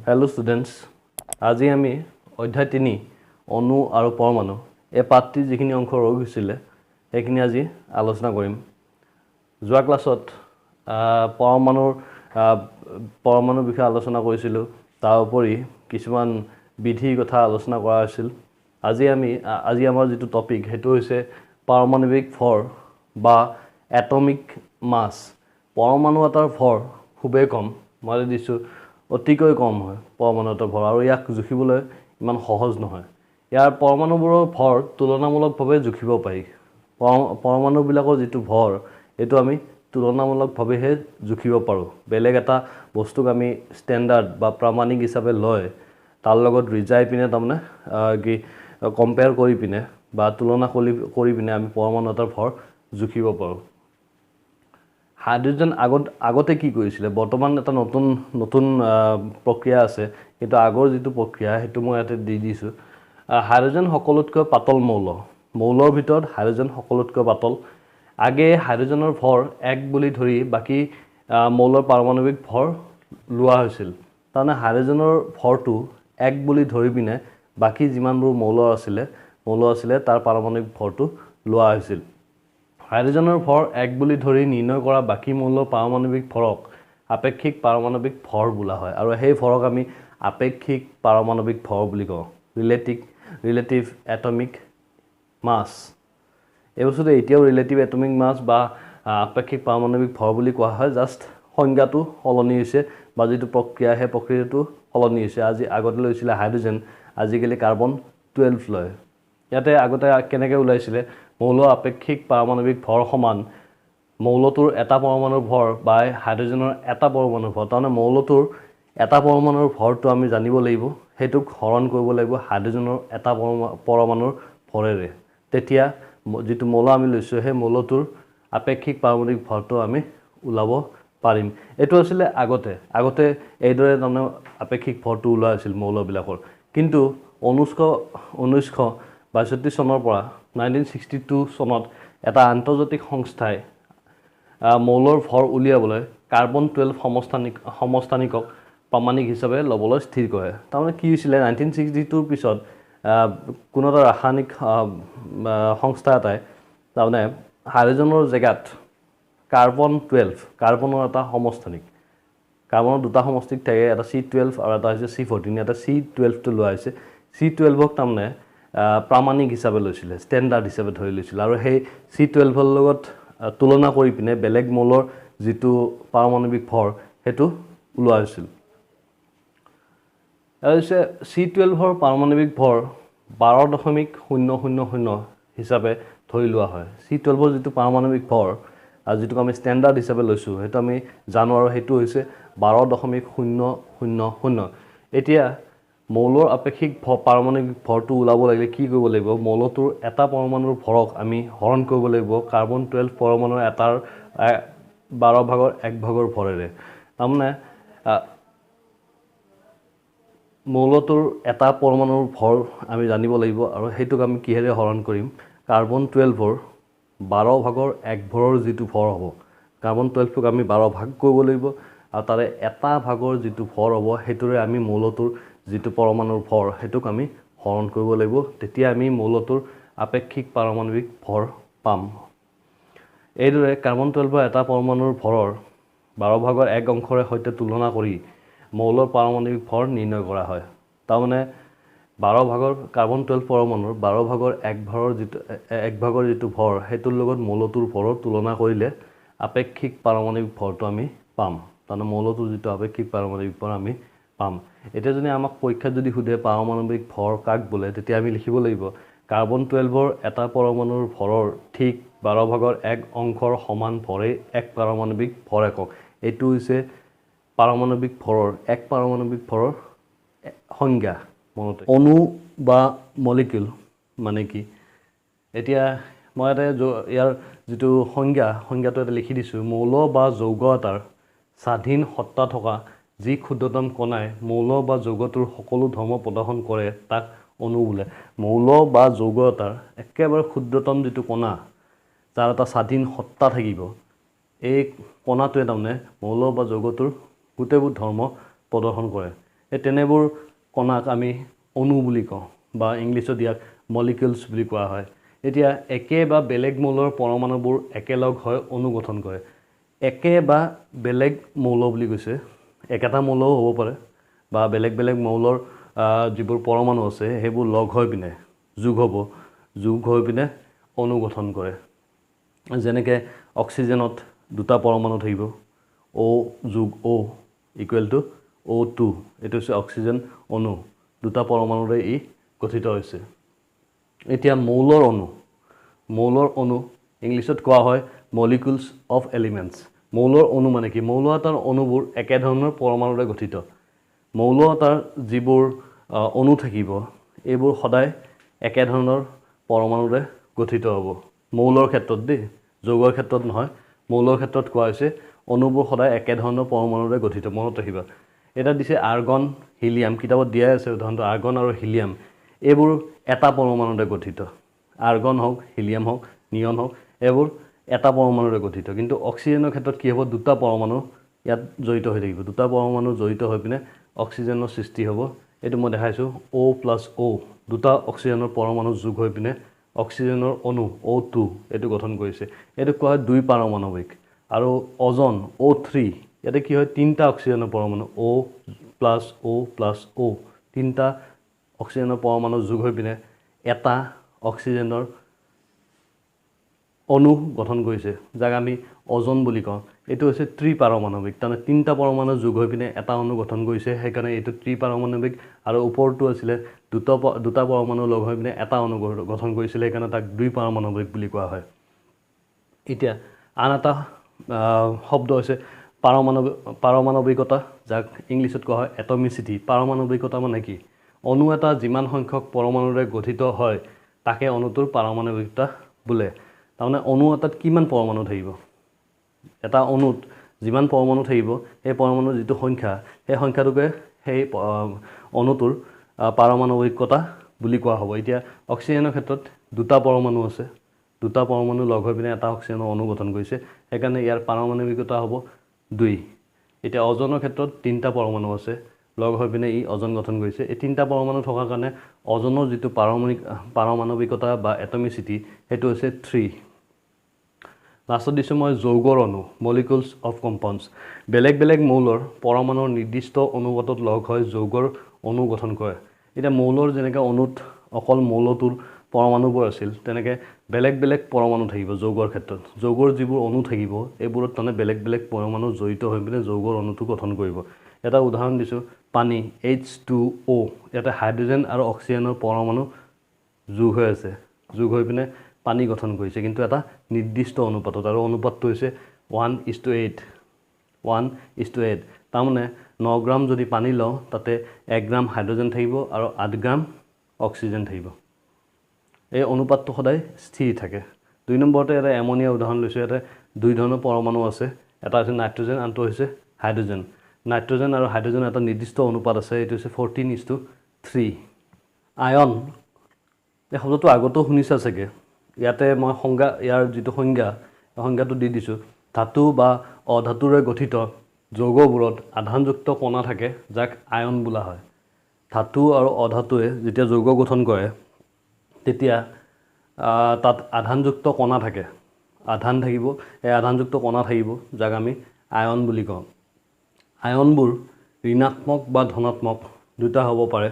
Hello students, আজি আমি অধ্যায় 3 অণু আৰু পৰমাণু এই পাঠটি যিখিনি অংশ ৰৈ গৈছিলে সেইখিনি আজি আলোচনা কৰিম। যোৱা ক্লাছত পৰমাণুৰ বিষয়ে আলোচনা কৰিছিলোঁ, তাৰ উপৰি কিছুমান বিধিৰ কথা আলোচনা কৰা হৈছিল। আজি আমাৰ যিটো টপিক সেইটো হৈছে পাৰমাণৱিক ভৰ বা এটমিক মাছ। পৰমাণু এটাৰ ভৰ খুবেই কম, মই দিছোঁ অতিকৈ কম হয় পৰমাণু এটাৰ ভৰ, আৰু ইয়াক জুখিবলৈ ইমান সহজ নহয়। ইয়াৰ পৰমাণুবোৰৰ ভৰ তুলনামূলকভাৱে জুখিব পাৰি। পৰমাণুবিলাকৰ যিটো ভৰ এইটো আমি তুলনামূলকভাৱেহে জুখিব পাৰোঁ। বেলেগ এটা বস্তুক আমি ষ্টেণ্ডাৰ্ড বা প্ৰামাণিক হিচাপে লয় তাৰ লগত ৰিজাই পিনে তাৰমানে কম্পেয়াৰ কৰি পিনে বা তুলনা কৰি পিনে আমি পৰমাণু এটাৰ ভৰ জুখিব পাৰোঁ। হাইড্ৰজেন আগতে কি কৰিছিলে, বৰ্তমান এটা নতুন প্ৰক্ৰিয়া আছে, কিন্তু আগৰ যিটো প্ৰক্ৰিয়া সেইটো মই ইয়াতে দি দিছোঁ। হাইড্ৰজেন সকলোতকৈ পাতল মৌলৰ ভিতৰত হাইড্ৰজেন সকলোতকৈ পাতল। আগে হাইড্ৰজেনৰ ভৰ 1 বুলি ধৰি বাকী মৌলৰ পাৰমাণৱিক ভৰ লোৱা হৈছিল। তাৰমানে হাইড্ৰজেনৰ ভৰটো 1 বুলি ধৰি পিনে বাকী যিমানবোৰ মৌল আছিলে তাৰ পাৰমাণৱিক ভৰটো লোৱা হৈছিল। হাইড্ৰজেনৰ ভৰ 1 বুলি ধৰি নিৰ্ণয় কৰা বাকী মৌলৰ পাৰমাণৱিক ভৰক আপেক্ষিক পাৰমাণৱিক ভৰ বোলা হয়, আৰু সেই ভৰক আমি আপেক্ষিক পাৰমাণৱিক ভৰ বুলি কওঁ, ৰিলেটিভ এটমিক মাছ। এই বস্তুটো এতিয়াও ৰিলেটিভ এটমিক মাছ বা আপেক্ষিক পাৰমাণৱিক ভৰ বুলি কোৱা হয়, জাষ্ট সংজ্ঞাটো সলনি হৈছে বা যিটো প্ৰক্ৰিয়া সেই প্ৰক্ৰিয়াটো সলনি হৈছে। আগতে লৈছিলে হাইড্ৰজেন, আজিকালি কাৰ্বন-12 লয়। ইয়াতে আগতে কেনেকৈ ওলাইছিলে, মৌলৰ আপেক্ষিক পাৰমাণৱিক ভৰ সমান মৌলটোৰ এটা পৰমাণুৰ ভৰ বা হাইড্ৰজেনৰ এটা পৰমাণুৰ ভৰ। তাৰমানে মৌলটোৰ এটা পৰমাণুৰ ভৰটো আমি জানিব লাগিব, সেইটোক হৰণ কৰিব লাগিব হাইড্ৰজেনৰ এটা পৰমাণুৰ ভৰেৰে। তেতিয়া যিটো মৌল আমি লৈছোঁ সেই মৌলটোৰ আপেক্ষিক পাৰমাণৱিক ভৰটো আমি ওলাব পাৰিম। এইটো আছিলে আগতে এইদৰে তাৰমানে আপেক্ষিক ভৰটো ওলোৱা হৈছিল মৌলবিলাকৰ। কিন্তু 1962 চনৰ পৰা 1962 চনত এটা আন্তৰ্জাতিক সংস্থাই মৌলৰ ভৰ উলিয়াবলৈ কাৰ্বন-12 সমস্থানিকক প্ৰামাণিক হিচাপে ল'বলৈ স্থিৰ কৰে। তাৰমানে কি হৈছিলে, 1962ৰ পিছত কোনো এটা ৰাসায়নিক সংস্থা এটাই তাৰমানে হাইড্ৰজেনৰ জেগাত কাৰ্বনৰ এটা সমস্থানিক, কাৰ্বনৰ দুটা সমষ্টিক থাকে, এটা C12 আৰু এটা হৈছে C14। এটা C12টো লোৱা হৈছে। C12ক তাৰমানে প্ৰামাণিক হিচাপে লৈছিলে, ষ্টেণ্ডাৰ্ড হিচাপে ধৰি লৈছিলে, আৰু সেই C12ৰ লগত তুলনা কৰি পিনে বেলেগ মৌলৰ যিটো পাৰমাণৱিক ভৰ সেইটো ওলোৱা হৈছিল। ইয়াৰ হৈছে C12ৰ পাৰমাণৱিক ভৰ 12.000 হিচাপে ধৰি লোৱা হয়। C12ৰ যিটো পাৰমাণৱিক ভৰ আৰু যিটোক আমি ষ্টেণ্ডাৰ্ড হিচাপে লৈছোঁ সেইটো আমি জানো, আৰু সেইটো হৈছে 12.000। এতিয়া মৌলৰ আপেক্ষিক পাৰমাণৱিক ভৰটো ওলাব লাগিলে কি কৰিব লাগিব, মৌলটোৰ এটা পৰমাণুৰ ভৰক আমি হৰণ কৰিব লাগিব কাৰ্বন-12 পৰমাণুৰ এটাৰ 12/1 ভৰেৰে। তাৰমানে মৌলটোৰ এটা পৰমাণুৰ ভৰ আমি জানিব লাগিব, আৰু সেইটোক আমি কিহেৰে হৰণ কৰিম, কাৰ্বন-12ৰ 12/1 যিটো ভৰ হ'ব, কাৰ্বন-12টোক আমি 12 ভাগ কৰিব লাগিব, আৰু তাৰে এটা ভাগৰ যিটো ভৰ হ'ব সেইটোৰে আমি মৌলটোৰ যিটো পৰমাণুৰ ভৰ সেইটোক আমি হৰণ কৰিব লাগিব। তেতিয়া আমি মৌলটোৰ আপেক্ষিক পাৰমাণৱিক ভৰ পাম। এইদৰে কাৰ্বন-12ৰ এটা পৰমাণুৰ ভৰৰ 12/1 অংশৰে সৈতে তুলনা কৰি মৌলৰ পাৰমাণৱিক ভৰ নিৰ্ণয় কৰা হয়। তাৰমানে কাৰ্বন-12 পৰমাণুৰ 12/1 যিটো ভৰ সেইটোৰ লগত মৌলটোৰ ভৰৰ তুলনা কৰিলে আপেক্ষিক পাৰমাণৱিক ভৰটো আমি পাম। তাৰমানে মৌলটোৰ যিটো আপেক্ষিক পাৰমাণৱিক ভৰ আমি পাম। এতিয়া যদি আমাক পৰীক্ষাত যদি সোধে পাৰমাণৱিক ভৰ কাক বোলে, তেতিয়া আমি লিখিব লাগিব কাৰ্বন-12ৰ এটা পৰমাণুৰ ভৰৰ ঠিক 12/1 অংশৰ সমান ভৰেই এক পাৰমাণৱিক ভৰ একক। এইটো হৈছে পাৰমাণৱিক ভৰৰ সংজ্ঞা। মনতে অণু বা মলিকিউল মানে কি, এতিয়া মই ইয়াৰ যিটো সংজ্ঞাটো এটা লিখি দিছোঁ। মৌল বা যৌগ এটাৰ স্বাধীন সত্তা থকা যি ক্ষুদ্ৰতম কণাই মৌল বা যৌগটোৰ সকলো ধৰ্ম প্ৰদৰ্শন কৰে তাক অণু বোলে। মৌল বা যৌগ এটাৰ একেবাৰে ক্ষুদ্ৰতম যিটো কণা যাৰ এটা স্বাধীন সত্তা থাকিব, এই কণাটোৱে তাৰমানে মৌল বা যৌগটোৰ গোটেইবোৰ ধৰ্ম প্ৰদৰ্শন কৰে। এই তেনেবোৰ কণাক আমি অণু বুলি কওঁ বা ইংলিছত ইয়াক মলিকিউলছ বুলি কোৱা হয় এতিয়া একে বা বেলেগ মৌলৰ পৰমাণুবোৰ একেলগ হৈ অণু গঠন কৰে একে বা বেলেগ মৌল বুলি কৈছে একেটা মৌলও হ'ব পাৰে বা বেলেগ বেলেগ মৌলৰ যিবোৰ পৰমাণু আছে সেইবোৰ লগ হৈ পিনে যোগ হৈ পিনে অণু গঠন কৰে যেনেকৈ অক্সিজেনত দুটা পৰমাণু থাকিব O যোগ O ইকুৱেল টু O2 এইটো হৈছে অক্সিজেন অণু দুটা পৰমাণুৰে ই গঠিত হৈছে এতিয়া মৌলৰ অণু ইংলিছত কোৱা হয় মলিকিউলছ অফ এলিমেণ্টছ মৌলৰ অণু মানে কি মৌল এটাৰ অণুবোৰ একেধৰণৰ পৰমাণুৰে গঠিত মৌল এটাৰ যিবোৰ অণু থাকিব এইবোৰ সদায় একেধৰণৰ পৰমাণুৰে গঠিত হ'ব মৌলৰ ক্ষেত্ৰত দেই যৌগৰ ক্ষেত্ৰত নহয় মৌলৰ ক্ষেত্ৰত কোৱা হৈছে অণুবোৰ সদায় একেধৰণৰ পৰমাণুৰে গঠিত মনত ৰাখিবা এটা দিছে আৰ্গন হিলিয়াম কিতাপত দিয়াই আছে উদাহৰণটো আৰ্গন আৰু হিলিয়াম এইবোৰ এটা পৰমাণুৰে গঠিত আৰ্গন হওক হিলিয়াম হওক নিয়ন হওক এইবোৰ এটা পৰমাণুৰে গঠিত কিন্তু অক্সিজেনৰ ক্ষেত্ৰত কি হ'ব দুটা পৰমাণু ইয়াত জড়িত হৈ থাকিব দুটা পৰমাণু জড়িত হৈ পিনে অক্সিজেনৰ সৃষ্টি হ'ব এইটো মই দেখাইছোঁ O+O দুটা অক্সিজেনৰ পৰমাণু যোগ হৈ পিনে অক্সিজেনৰ অণু O2 এইটো গঠন কৰিছে এইটো কোৱা হয় দুই পাৰমাণৱিক আৰু অজন O3 ইয়াতে কি হয় তিনিটা অক্সিজেনৰ পৰমাণু O+O+O তিনিটা অক্সিজেনৰ পৰমাণু যোগ হৈ পিনে এটা অক্সিজেনৰ অণু গঠন কৰিছে যাক আমি অজন বুলি কওঁ এইটো হৈছে ত্ৰিপাৰমাণৱিক তাৰমানে তিনিটা পৰমাণু যোগ হৈ পিনে এটা অণু গঠন কৰিছে সেইকাৰণে এইটো ত্ৰিপাৰমাণৱিক আৰু ওপৰটো আছিলে দুটা পৰমাণু লগ হৈ পিনে এটা অণু গঠন কৰিছিলে সেইকাৰণে তাক দুই পাৰমাণৱিক বুলি কোৱা হয় এতিয়া আন এটা শব্দ হৈছে পাৰমাণৱিকতা যাক ইংলিছত কোৱা হয় এটমিচিটি পাৰমাণৱিকতা মানে কি অণু এটা যিমান সংখ্যক পৰমাণুৰে গঠিত হয় তাকে অণুটোৰ পাৰমাণৱিকতা বোলে তাৰমানে অণু এটাত কিমান পৰমাণু থাকিব এটা অণুত যিমান পৰমাণু থাকিব সেই পৰমাণুৰ যিটো সংখ্যা সেই সংখ্যাটোকে সেই অণুটোৰ পাৰমাণৱিকতা বুলি কোৱা হ'ব এতিয়া অক্সিজেনৰ ক্ষেত্ৰত দুটা পৰমাণু আছে দুটা পৰমাণু লগ হৈ পিনে এটা অক্সিজেনৰ অণু গঠন কৰিছে সেইকাৰণে ইয়াৰ পাৰমাণৱিকতা হ'ব 2 এতিয়া অজনৰ ক্ষেত্ৰত তিনিটা পৰমাণু আছে লগ হৈ পিনে ই অজন গঠন কৰিছে এই তিনিটা পৰমাণু থকাৰ কাৰণে অজনৰ যিটো পাৰমাণৱিকতা বা এটমিচিটি সেইটো হৈছে 3 লাষ্টত দিছোঁ মই যৌগৰ অণু মলিকিউলছ অফ কম্পাউণ্ডছ বেলেগ বেলেগ মৌলৰ পৰমাণুৰ নিৰ্দিষ্ট অনুপাতত লগ হৈ যৌগৰ অণু গঠন কৰে এতিয়া মৌলৰ যেনেকৈ অণুত অকল মৌলটোৰ পৰমাণুবোৰ আছিল তেনেকৈ বেলেগ বেলেগ পৰমাণু থাকিব যৌগৰ ক্ষেত্ৰত যৌগৰ যিবোৰ অণু থাকিব এইবোৰত তাৰমানে বেলেগ বেলেগ পৰমাণু জড়িত হৈ পিনে যৌগৰ অণুটো গঠন কৰিব এটা উদাহৰণ দিছোঁ পানী H2O ইয়াতে হাইড্ৰজেন আৰু অক্সিজেনৰ পৰমাণু যোগ হৈ আছে যোগ হৈ পিনে পানী গঠন কৰিছে কিন্তু এটা নিৰ্দিষ্ট অনুপাতত আৰু অনুপাতটো হৈছে 1:8 তাৰমানে 9 গ্ৰাম যদি পানী লওঁ তাতে 1 গ্ৰাম হাইড্ৰজেন থাকিব আৰু 8 গ্ৰাম অক্সিজেন থাকিব এই অনুপাতটো সদায় স্থিৰ থাকে 2 নম্বৰতে এটা এমনিয়া উদাহৰণ লৈছোঁ ইয়াতে দুই ধৰণৰ পৰমাণু আছে এটা হৈছে নাইট্ৰজেন আনটো হৈছে হাইড্ৰজেন নাইট্ৰজেন আৰু হাইড্ৰজেন এটা নিৰ্দিষ্ট অনুপাত আছে এইটো হৈছে 14:3 আয়ন এই শব্দটো আগতেও শুনিছা চাগে ইয়াতে মই ইয়াৰ যিটো সংজ্ঞাটো দি দিছোঁ ধাতু বা অধাতুৰে গঠিত যৌগবোৰত আধানযুক্ত কণা থাকে যাক আয়ন বোলা হয় ধাতু আৰু অধাতুৱে যেতিয়া যৌগ গঠন কৰে তেতিয়া তাত আধানযুক্ত কণা থাকে আধান থাকিব এই আধানযুক্ত কণা থাকিব যাক আমি আয়ন বুলি কওঁ আয়নবোৰ ঋণাত্মক বা ধনাত্মক দুটা হ'ব পাৰে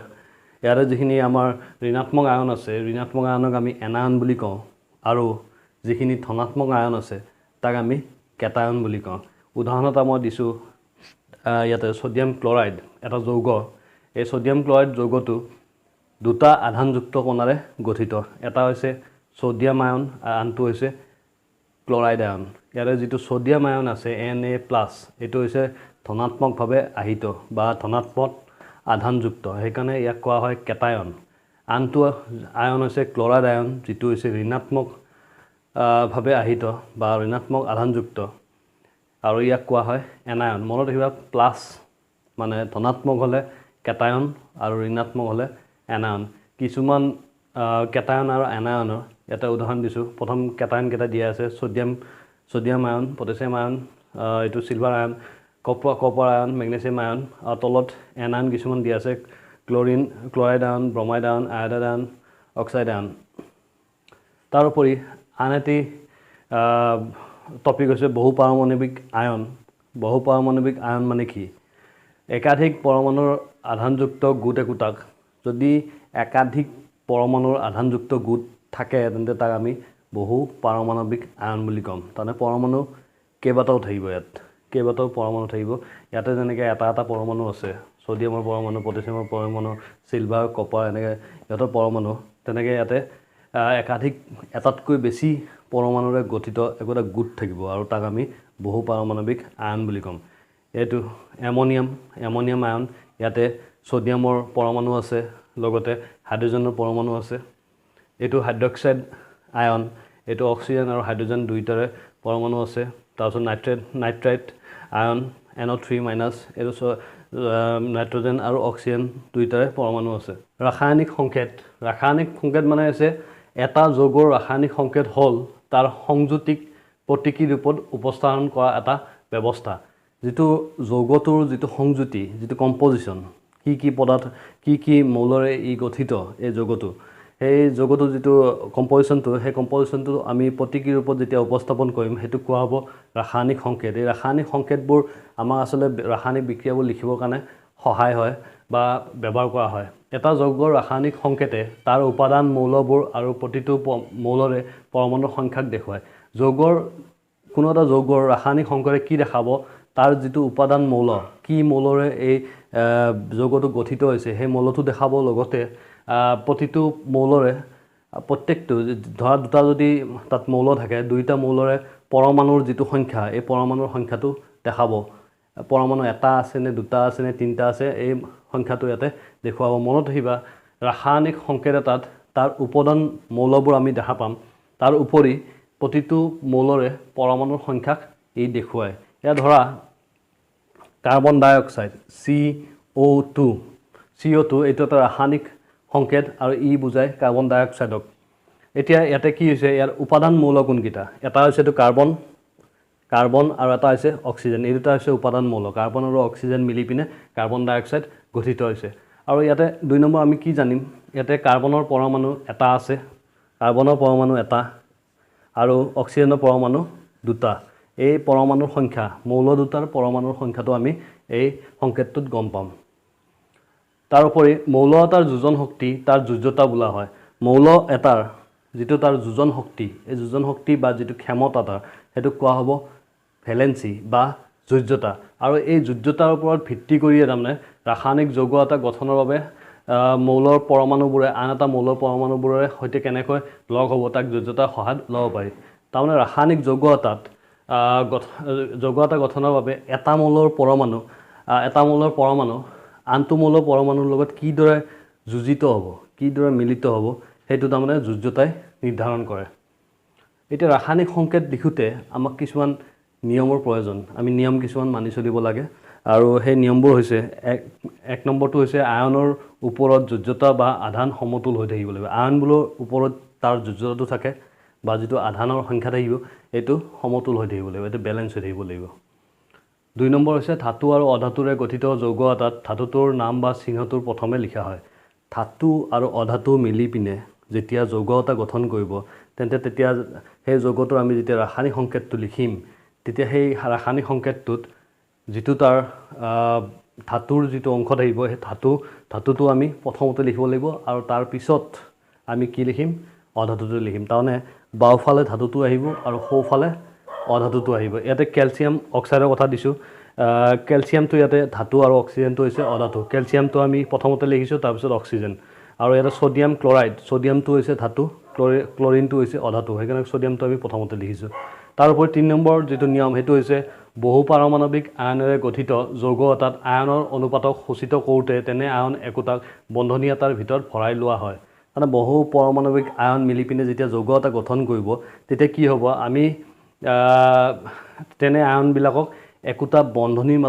ইয়াৰে যিখিনি আমাৰ ঋণাত্মক আয়ন আছে ঋণাত্মক আয়নক আমি এনায়ন বুলি কওঁ আৰু যিখিনি ধনাত্মক আয়ন আছে তাক আমি কেটায়ন বুলি কওঁ উদাহৰণ এটা মই দিছোঁ ইয়াতে ছডিয়াম ক্লৰাইড এটা যৌগ এই ছডিয়াম ক্লৰাইড যৌগটো দুটা আধানযুক্ত কণাৰে গঠিত এটা হৈছে ছডিয়াম আয়ন আৰু আনটো হৈছে ক্লৰাইড আয়ন ইয়াৰে যিটো ছডিয়াম আয়ন আছে Na+ এইটো হৈছে ধনাত্মকভাৱে আহিত বা ধনাত্মক আধানযুক্ত সেইকাৰণে ইয়াক কোৱা হয় কেটায়ন আনটো আয়ন হৈছে ক্লৰাইড আয়ন যিটো হৈছে ঋণাত্মক ভাৱে আহিত বা ঋণাত্মক আধানযুক্ত আৰু ইয়াক কোৱা হয় এনায়ন মনত ৰাখিবা প্লাছ মানে ধনাত্মক হ'লে কেটায়ন আৰু ঋণাত্মক হ'লে এনায়ন কিছুমান কেটায়ন আৰু এনায়নৰ এটা উদাহৰণ দিছোঁ প্ৰথম কেটায়ন কেইটা দিয়া আছে ছডিয়াম আয়ন পটাছিয়াম আয়ন এইটো চিলভাৰ আয়ন কপাৰ আয়ন মেগনেছিয়াম আয়ন আৰু তলত এন আয়ন কিছুমান দিয়া আছে ক্লৰাইড আয়ন ব্ৰমাইড আয়ন আয়ডাইড আয়ন অক্সাইড আয়ন তাৰোপৰি আন এটি টপিক হৈছে বহুপাৰমাণৱিক আয়ন মানে কি একাধিক পৰমাণুৰ আধানযুক্ত গোট একোটাক যদি একাধিক পৰমাণুৰ আধানযুক্ত গোট থাকে তেন্তে তাক আমি বহু পাৰমাণৱিক আয়ন বুলি ক'ম তাৰমানে পৰমাণু কেইবাটাও থাকিব ইয়াত কেইবাটাও পৰমাণু থাকিব ইয়াতে যেনেকৈ এটা পৰমাণু আছে সোডিয়ামৰ পৰমাণু পটাছিয়ামৰ পৰমাণু চিলভাৰ কপাৰ এনেকৈ ইহঁতৰ পৰমাণু তেনেকৈ ইয়াতে একাধিক এটাতকৈ বেছি পৰমাণুৰে গঠিত একোটা গোট থাকিব আৰু তাক আমি বহু পাৰমাণৱিক আয়ন বুলি ক'ম এইটো এমনিয়াম আয়ন ইয়াতে সোডিয়ামৰ পৰমাণু আছে লগতে হাইড্ৰজেনৰ পৰমাণু আছে এইটো হাইড্ৰক্সাইড আয়ন এইটো অক্সিজেন আৰু হাইড্ৰজেন দুইটাৰে পৰমাণু আছে তাৰপিছত নাইট্ৰাইট আয়ন NO3 মাইনাছ এইটো নাইট্ৰজেন আৰু অক্সিজেন দুইটাৰে পৰমাণু আছে ৰাসায়নিক সংকেত মানে হৈছে এটা যৌগৰ ৰাসায়নিক সংকেত হ'ল তাৰ সংযুতিক প্ৰতীকী ৰূপত উপস্থাপন কৰা এটা ব্যৱস্থা যিটো যৌগটোৰ যিটো সংযুতি যিটো কম্পজিশ্যন কি পদাৰ্থ কি মৌলৰে ই গঠিত এই যৌগটো সেই যৌগটোৰ যিটো কম্পজিশ্যনটো আমি প্ৰতীকী ৰূপত যেতিয়া উপস্থাপন কৰিম সেইটো কোৱা হ'ব ৰাসায়নিক সংকেত এই ৰাসায়নিক সংকেতবোৰ আমাক আচলতে ৰাসায়নিক বিক্ৰিয়াবোৰ লিখিবৰ কাৰণে সহায় হয় বা ব্যৱহাৰ কৰা হয় এটা যৌগৰ ৰাসায়নিক সংকেতে তাৰ উপাদান মৌলবোৰ আৰু প্ৰতিটো মৌলৰে পৰমাণুৰ সংখ্যাক দেখুৱায় কোনো এটা যৌগৰ ৰাসায়নিক সংকেতে কি দেখাব তাৰ যিটো উপাদান মৌল কি মৌলৰে এই যৌগটো গঠিত হৈছে সেই মৌলটো দেখাব লগতে প্ৰতিটো মৌলৰে প্ৰত্যেকটো ধৰা দুটা যদি তাত মৌল থাকে দুইটা মৌলৰে পৰমাণুৰ যিটো সংখ্যা এই পৰমাণুৰ সংখ্যাটো দেখাব পৰমাণু এটা আছে নে দুটা আছে নে তিনিটা আছে এই সংখ্যাটো ইয়াতে দেখুৱাব মনত ৰাখিবা ৰাসায়নিক সংকেত এটাত তাৰ উপাদান মৌলবোৰ আমি দেখা পাম তাৰ উপৰি প্ৰতিটো মৌলৰে পৰমাণুৰ সংখ্যাক এই দেখুৱায় এয়া ধৰা কাৰ্বন ডাই অক্সাইড CO2 এইটো এটা ৰাসায়নিক সংকেত আৰু ই বুজায় কাৰ্বন ডাই অক্সাইডক এতিয়া ইয়াতে কি হৈছে ইয়াৰ উপাদান মৌল কোনকেইটা এটা হৈছে এইটো কাৰ্বন আৰু এটা হৈছে অক্সিজেন এই দুটা হৈছে উপাদান মৌল কাৰ্বন আৰু অক্সিজেন মিলি পিনে কাৰ্বন ডাই অক্সাইড গঠিত হৈছে আৰু ইয়াতে 2 নম্বৰ আমি কি জানিম ইয়াতে কাৰ্বনৰ পৰমাণু এটা আছে আৰু অক্সিজেনৰ পৰমাণু দুটা এই পৰমাণুৰ সংখ্যা মৌল দুটাৰ পৰমাণুৰ সংখ্যাটো আমি এই সংকেতটোত গম পাম তাৰোপৰি মৌল এটাৰ যোজন শক্তি তাৰ যোজ্যতা বোলা হয় মৌল এটাৰ যিটো তাৰ যোজন শক্তি এই যোজন শক্তি বা যিটো ক্ষমতা তাৰ সেইটো কোৱা হ'ব ভেলেন্সি বা যোজ্যতা আৰু এই যোজ্যতাৰ ওপৰত ভিত্তি কৰিয়ে তাৰমানে ৰাসায়নিক যৌগ এটা গঠনৰ বাবে মৌলৰ পৰমাণুবোৰে আন এটা মৌলৰ পৰমাণুবোৰৰ সৈতে কেনেকৈ লগ হ'ব তাক যোজ্যতাৰ সহায়ত ল'ব পাৰি তাৰমানে ৰাসায়নিক যৌগ এটা গঠনৰ বাবে এটা মৌলৰ পৰমাণু আনটো মৌলৰ পৰমাণুৰ লগত কিদৰে যুজিত হ'ব কিদৰে মিলিত হ'ব সেইটো তাৰমানে যোজ্যতাই নিৰ্ধাৰণ কৰে এতিয়া ৰাসায়নিক সংকেত লিখোঁতে আমাক কিছুমান নিয়মৰ প্ৰয়োজন আমি নিয়ম কিছুমান মানি চলিব লাগে আৰু সেই নিয়মবোৰ হৈছে এক নম্বৰটো হৈছে আয়নৰ ওপৰত যোজ্যতা বা আধান সমতুল হৈ থাকিব লাগিব আয়নবোৰৰ ওপৰত তাৰ যোজ্যতাটো থাকে বা যিটো আধানৰ সংখ্যা থাকিব এইটো সমতুল হৈ থাকিব লাগিব এইটো বেলেঞ্চ হৈ থাকিব লাগিব 2 নম্বৰ হৈছে ধাতু আৰু অধাতুৰে গঠিত যৌগ এটাত ধাতুটোৰ নাম বা চিহ্নটোৰ প্ৰথমে লিখা হয় ধাতু আৰু অধাতু মিলি পিনে যেতিয়া যৌগ এটা গঠন কৰিব তেতিয়া সেই যৌগটোৰ আমি যেতিয়া ৰাসায়নিক সংকেতটো লিখিম তেতিয়া সেই ৰাসায়নিক সংকেতটোত যিটো তাৰ ধাতুৰ যিটো অংশ থাকিব সেই ধাতুটো আমি প্ৰথমতে লিখিব লাগিব আৰু তাৰ পিছত আমি কি লিখিম অধাতুটো লিখিম তাৰমানে বাওঁফালে ধাতুটো আহিব আৰু সোঁফালে অধাতুটো আহিব ইয়াতে কেলছিয়াম অক্সাইডৰ কথা দিছোঁ কেলছিয়ামটো ইয়াতে ধাতু আৰু অক্সিজেনটো হৈছে অধাতু কেলছিয়ামটো আমি প্ৰথমতে লিখিছোঁ তাৰপিছত অক্সিজেন আৰু ইয়াতে সোডিয়াম ক্লৰাইড সোডিয়ামটো হৈছে ধাতু ক্লৰিনটো হৈছে অধাতু সেইকাৰণে সোডিয়ামটো আমি প্ৰথমতে লিখিছোঁ তাৰোপৰি 3 নম্বৰ যিটো নিয়ম সেইটো হৈছে বহু পাৰমাণৱিক আয়নেৰে গঠিত যৌগ এটাত আয়নৰ অনুপাতক সূচিত কৰোঁতে তেনে আয়ন একোটাক বন্ধনী এটাৰ ভিতৰত ভৰাই লোৱা হয় মানে বহু পাৰমাণৱিক আয়ন মিলি পিনে যেতিয়া যৌগ এটা গঠন কৰিব তেতিয়া কি হ'ব আমি তেনে আয়নবিলাকক একোটা বন্ধনীৰ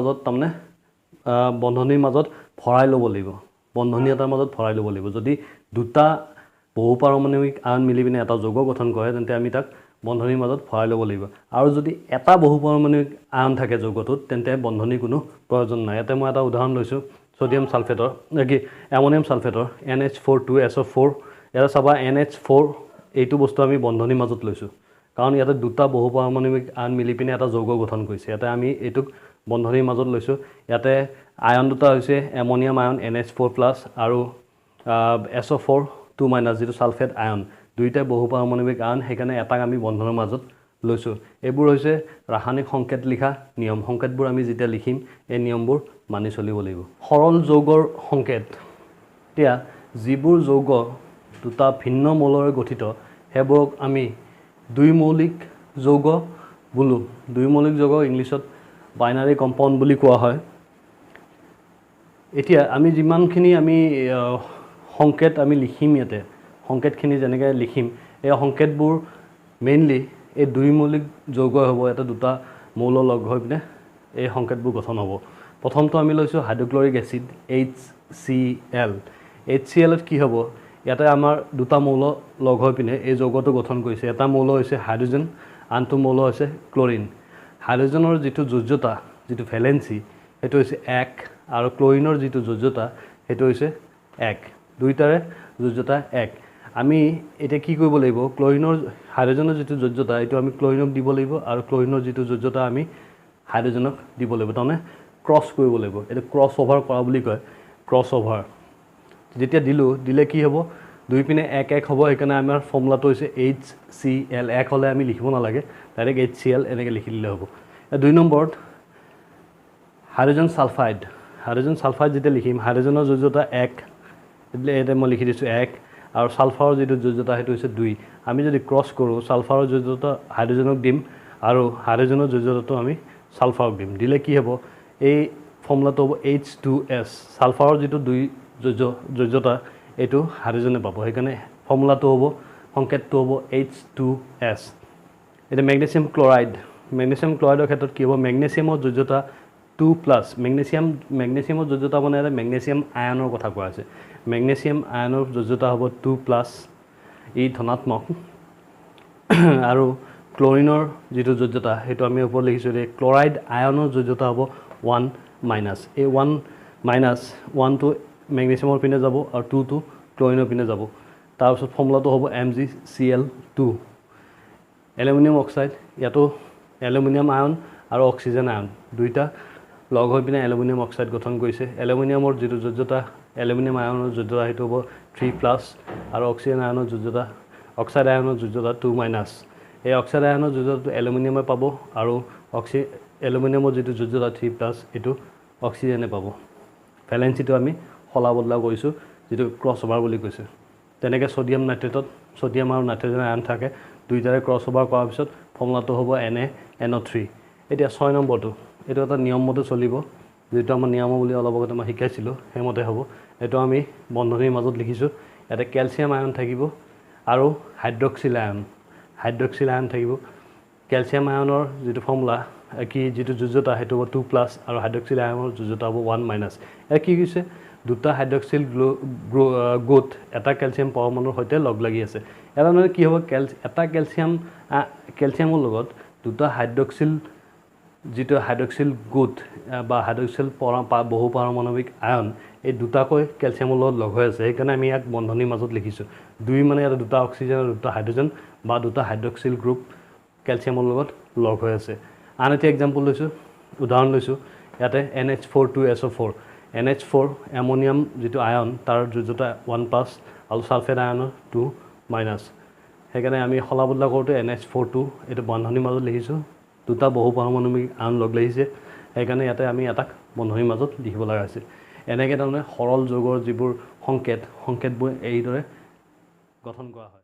মাজত ভৰাই ল'ব লাগিব বন্ধনী এটাৰ মাজত ভৰাই ল'ব লাগিব যদি দুটা বহু পাৰমাণৱিক আয়ন মিলি পিনে এটা যৌগ গঠন কৰে তেন্তে আমি তাক বন্ধনীৰ মাজত ভৰাই ল'ব লাগিব আৰু যদি এটা বহুপাৰমাণৱিক আয়ন থাকে যৌগটোত তেন্তে বন্ধনীৰ কোনো প্ৰয়োজন নাই ইয়াতে মই এটা উদাহৰণ লৈছোঁ সোডিয়াম সালফেটৰ কি এমোনিয়াম সালফেটৰ NH4 ইয়াতে চাবা NH4 এইটো বস্তু আমি বন্ধনীৰ মাজত লৈছোঁ কাৰণ ইয়াতে দুটা বহুপাৰমাণৱিক আয়ন মিলি পিনে এটা যৌগ গঠন কৰিছে ইয়াতে আমি এইটোক বন্ধনীৰ মাজত লৈছোঁ ইয়াতে আয়ন দুটা হৈছে এমোনিয়াম আয়ন NH4+ আৰু SO4 2- যিটো সালফেট আয়ন দুইটা বহুপাৰমাণৱিক আয়ন সেইকাৰণে এটাক আমি বন্ধনৰ মাজত লৈছোঁ এইবোৰ হৈছে ৰাসায়নিক সংকেত লিখা নিয়ম সংকেতবোৰ আমি যেতিয়া লিখিম এই নিয়মবোৰ মানি চলিব লাগিব সৰল যৌগৰ সংকেত এতিয়া যিবোৰ যৌগ দুটা ভিন্ন মৌলৰে গঠিত সেইবোৰক আমি দ্বিমৌলিক যৌগ বোলো দ্বিমৌলিক যৌগ ইংলিছত বাইনাৰী কম্পাউণ্ড বুলি কোৱা হয় এতিয়া আমি যিমানখিনি আমি সংকেত আমি লিখিম ইয়াতে সংকেতখিনি যেনেকৈ লিখিম এই সংকেতবোৰ মেইনলি এই দ্বিমৌলিক যৌগ হ'ব এটা দুটা মৌল লগ হৈ পিনে এই সংকেতবোৰ গঠন হ'ব প্ৰথমটো আমি লৈছোঁ হাইড্ৰক্লৰিক এচিড HCl HCl কি হ'ব ইয়াতে আমাৰ দুটা মৌল লগ হৈ পিনে এই যৌগটো গঠন কৰিছে এটা মৌল হৈছে হাইড্ৰজেন আনটো মৌল হৈছে ক্লৰিন হাইড্ৰজেনৰ যিটো যোজ্যতা যিটো ভেলেন্সি সেইটো হৈছে 1 আৰু ক্লৰিনৰ যিটো যোজ্যতা সেইটো হৈছে 1 দুইটাৰে যোজ্যতা 1 আমি এটা কি কৰিব লাগিব ক্লৰিনৰ হাইড্ৰজেনৰ যিটো যোজ্যতা এইটো আমি ক্লৰিনক দিব লাগিব আৰু ক্লৰিনৰ যিটো যোজ্যতা আমি হাইড্ৰজেনক দিব লাগিব তাৰমানে ক্ৰছ কৰিব লাগিব এটা ক্ৰছ অভাৰ কৰা বুলি কয় ক্ৰছ অভাৰ যেতিয়া দিলে কি হ'ব দুই পিনে 1 হ'ব সেইকাৰণে আমাৰ ফৰ্মুলাটো হৈছে HCl 1 হ'লে আমি লিখিব নালাগে ডাইৰেক্ট HCl এনেকৈ লিখি দিলে হ'ব দুই নম্বৰত হাইড্ৰজেন সালফাইড যেতিয়া লিখিম হাইড্ৰজেনৰ যোজ্যতা 1 এতিয়া মই লিখি দিছোঁ 1 আৰু সালফাৰৰ যিটো যোজ্যতা সেইটো হৈছে 2 আমি যদি ক্ৰছ কৰোঁ সালফাৰৰ যোজ্যতা হাইড্ৰজেনক দিম আৰু হাইড্ৰজেনৰ যোজ্যতাটো আমি সালফাৰক দিম দিলে কি হ'ব এই ফৰ্মুলাটো হ'ব H2S সালফাৰৰ যিটো 2 যোজ্যতা এইটো হাইড্ৰজেনে পাব সেইকাৰণে ফৰ্মুলাটো হ'ব সংকেতটো হ'ব H2S এতিয়া মেগনেছিয়াম ক্লৰাইডৰ ক্ষেত্ৰত কি হ'ব মেগনেছিয়ামৰ যোজ্যতা 2+ মেগনেছিয়ামৰ যোজ্যতা মানে এটা মেগনেছিয়াম আয়নৰ কথা কোৱা আছে মেগনেছিয়াম আয়নৰ যোজ্যতা হ'ব 2+ ই ধনাত্মক আৰু ক্লৰিনৰ যিটো যোজ্যতা সেইটো আমি ওপৰত লিখিছোঁ যে ক্লৰাইড আয়নৰ যোজ্যতা হ'ব 1- এই 1-টো মেগনেছিয়ামৰ পিনে যাব আৰু 2টো ক্লৰিনৰ পিনে যাব তাৰপিছত ফৰ্মুলাটো হ'ব MgCl2 এলুমিনিয়াম অক্সাইড ইয়াতো এলুমিনিয়াম আয়ন আৰু অক্সিজেন আয়ন দুইটা লগ হৈ পিনে এলুমিনিয়াম অক্সাইড গঠন কৰিছে এলুমিনিয়ামৰ যিটো যোজ্যতা এলুমিনিয়াম আয়নৰ যোজ্যতা সেইটো হ'ব 3+ আৰু অক্সিজেন আয়নৰ যোজ্যতা অক্সাইড আয়নৰ যোজ্যতা 2-। এই অক্সাইড আয়নৰ যোজ্যতাটো এলুমিনিয়ামে পাব আৰু এলুমিনিয়ামৰ যিটো যোজ্যতা 3+ এইটো অক্সিজেনে পাব ভেলেন্সিটো আমি সলা বদলা কৰিছোঁ যিটো ক্ৰছ অভাৰ বুলি কৈছে তেনেকৈ ছডিয়াম নাইট্ৰেটত ছডিয়াম আৰু নাইট্ৰজেন আয়ন থাকে দুইটাৰে ক্ৰছ অভাৰ কৰাৰ পিছত ফৰ্মুলাটো হ'ব NaNO3 এতিয়া 6 নম্বৰটো এইটো এটা নিয়ম মতে চলিব যেটো আমাৰ নিয়মাৱলী অলপ আগতে মই শিকাইছিলোঁ সেইমতে হ'ব এইটো আমি বন্ধনীৰ মাজত লিখিছোঁ ইয়াতে কেলছিয়াম আয়ন থাকিব আৰু হাইড্ৰক্সিল আয়ন থাকিব কেলছিয়াম আয়নৰ যিটো ফৰ্মুলা যিটো যোজ্যতা সেইটো হ'ব 2+ আৰু হাইড্ৰক্সিল আয়নৰ যোজ্যতা হ'ব 1-। ইয়াত কি হৈছে দুটা হাইড্ৰক্সিল গোট এটা কেলছিয়াম পৰমাণুৰ সৈতে লগ লাগি আছে ইয়াৰ মানে কি হ'ব এটা কেলছিয়ামৰ লগত দুটা যিটো হাইড্ৰক্সিল গোট বা হাইড্ৰক্সিল বহুপাৰমাণৱিক আয়ন এই দুটাকৈ কেলছিয়ামৰ লগত লগ হৈ আছে সেইকাৰণে আমি ইয়াক বন্ধনীৰ মাজত লিখিছোঁ 2 মানে ইয়াত দুটা অক্সিজেন আৰু দুটা হাইড্ৰজেন বা দুটা হাইড্ৰক্সিল গ্ৰুপ কেলছিয়ামৰ লগত লগ হৈ আছে আন এটা উদাহৰণ লৈছোঁ ইয়াতে NH4 NH4 এমোনিয়াম যিটো আয়ন তাৰ যোজ্যতা 1+ আৰু সালফেট আয়নৰ 2-। সেইকাৰণে আমি সলা বদলা কৰোঁতে NH4 এইটো বন্ধনীৰ মাজত লিখিছোঁ দুটা বহুপাৰমাণৱিক আয়ন লগ লাগিছে সেইকাৰণে ইয়াতে আমি এটাক বন্ধনীৰ মাজত লিখিব লগা হৈছিল এনেকৈ তাৰমানে সৰল যৌগৰ যিবোৰ সংকেতবোৰ এইদৰে গঠন কৰা হয়।